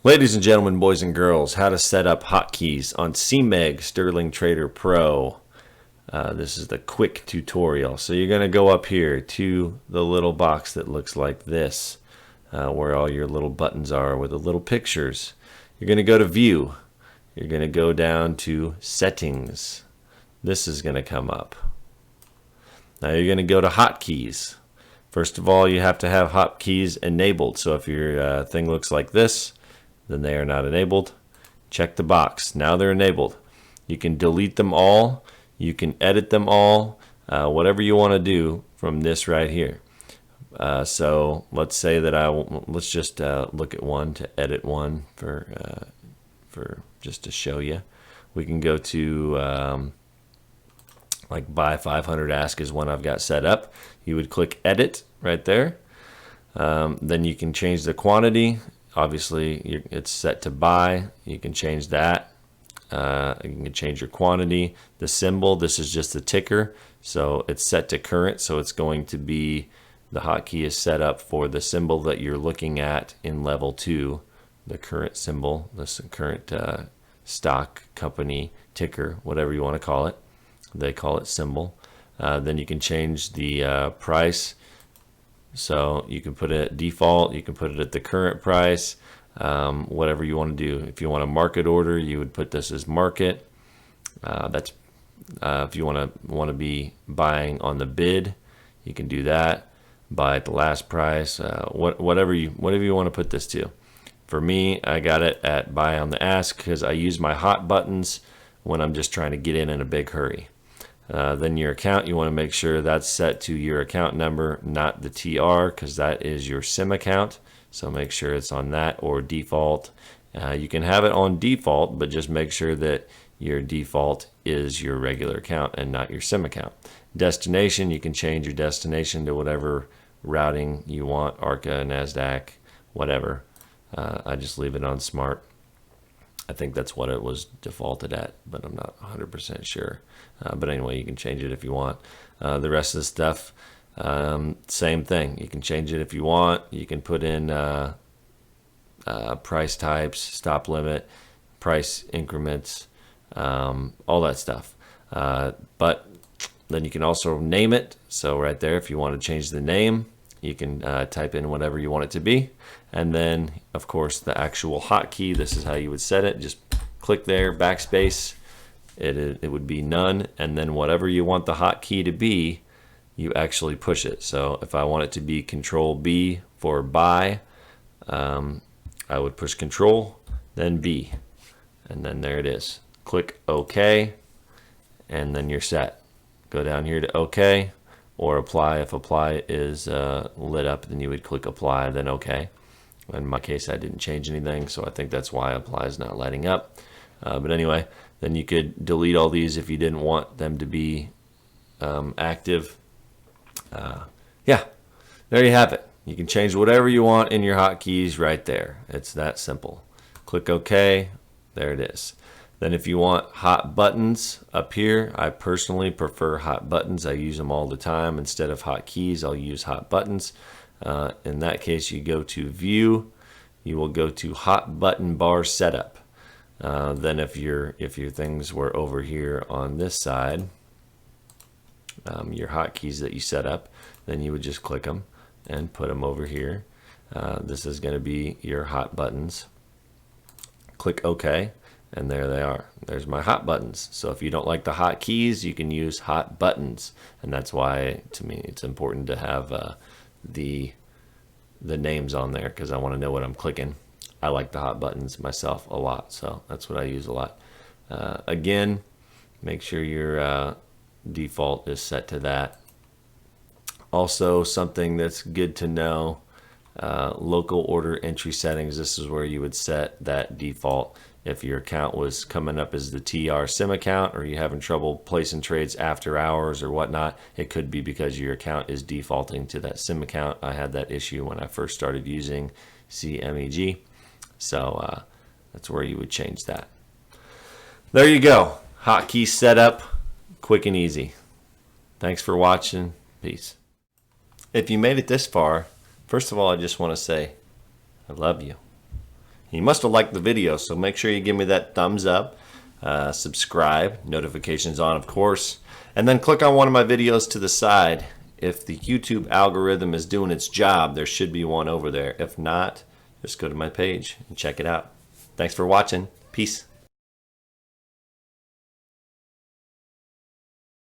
Ladies and gentlemen, boys and girls, how to set up hotkeys on CMEG Sterling Trader Pro. This is the quick tutorial. So you're going to go up here to the little box that looks like this, where all your little buttons are with the little pictures. You're going to go to View. You're going to go down to Settings. This is going to come up. Now you're going to go to Hotkeys. First of all, you have to have hotkeys enabled. So if your thing looks like this, then they are not enabled. Check the box. Now they're enabled. You can delete them all. You can edit them all. Whatever you want to do from this right here. So let's say that let's just look at one to edit one for just to show you. We can go to like buy 500 ask is one I've got set up. You would click edit right there. Then you can change the quantity. Obviously, it's set to buy. You can change that. You can change your quantity. The symbol, this is just the ticker. So it's set to current. So it's going to be, the hotkey is set up for the symbol that you're looking at in level 2. The current symbol, this current stock company ticker, whatever you want to call it. They call it symbol. Then you can change the price. So you can put it at default, you can put it at the current price, whatever you want to do. If you want a market order, you would put this as market. That's if you want to be buying on the bid, you can do that. Buy at the last price, whatever you want to put this to. For me, I got it at buy on the ask because I use my hot buttons when I'm just trying to get in a big hurry. Then your account, you want to make sure that's set to your account number, not the TR, because that is your SIM account. So make sure it's on that or default. You can have it on default, but just make sure that your default is your regular account and not your SIM account. Destination, you can change your destination to whatever routing you want, ARCA, NASDAQ, whatever. I just leave it on smart. I think that's what it was defaulted at, but I'm not 100% sure. But anyway, you can change it if you want. The rest of the stuff, same thing. You can change it if you want. You can put in price types, stop limit, price increments, all that stuff. But then you can also name it. So right there, if you want to change the name, you can type in whatever you want it to be. And then, of course, the actual hotkey, this is how you would set it. Just click there, backspace. It would be none. And then whatever you want the hotkey to be, you actually push it. So if I want it to be Control B for buy, I would push Control, then B. And then there it is. Click OK, and then you're set. Go down here to OK. Or apply. If apply is lit up, then you would click apply, then OK. In my case, I didn't change anything, so I think that's why apply is not lighting up. But anyway, then you could delete all these if you didn't want them to be active. Yeah, there you have it. You can change whatever you want in your hotkeys right there. It's that simple. Click OK. There it is. Then if you want hot buttons up here, I personally prefer hot buttons. I use them all the time. Instead of hotkeys, I'll use hot buttons. In that case, you go to View. You will go to Hot Button Bar Setup. Then if your things were over here on this side, your hotkeys that you set up, then you would just click them and put them over here. This is going to be your hot buttons. Click OK. And there they are. There's my hot buttons. So if you don't like the hotkeys, you can use hot buttons. And that's why, to me, it's important to have the names on there because I want to know what I'm clicking. I like the hot buttons myself a lot, so that's what I use a lot. Again, make sure your default is set to that. Also, something that's good to know, local order entry settings. This is where you would set that default. If your account was coming up as the TR SIM account or you're having trouble placing trades after hours or whatnot, it could be because your account is defaulting to that SIM account. I had that issue when I first started using CMEG. So that's where you would change that. There you go. Hotkey setup, quick and easy. Thanks for watching. Peace. If you made it this far, first of all, I just want to say I love you. You must have liked the video, so make sure you give me that thumbs up, subscribe, notifications on of course, and then click on one of my videos to the side. If the YouTube algorithm is doing its job, there should be one over there. If not, just go to my page and check it out. Thanks for watching. Peace.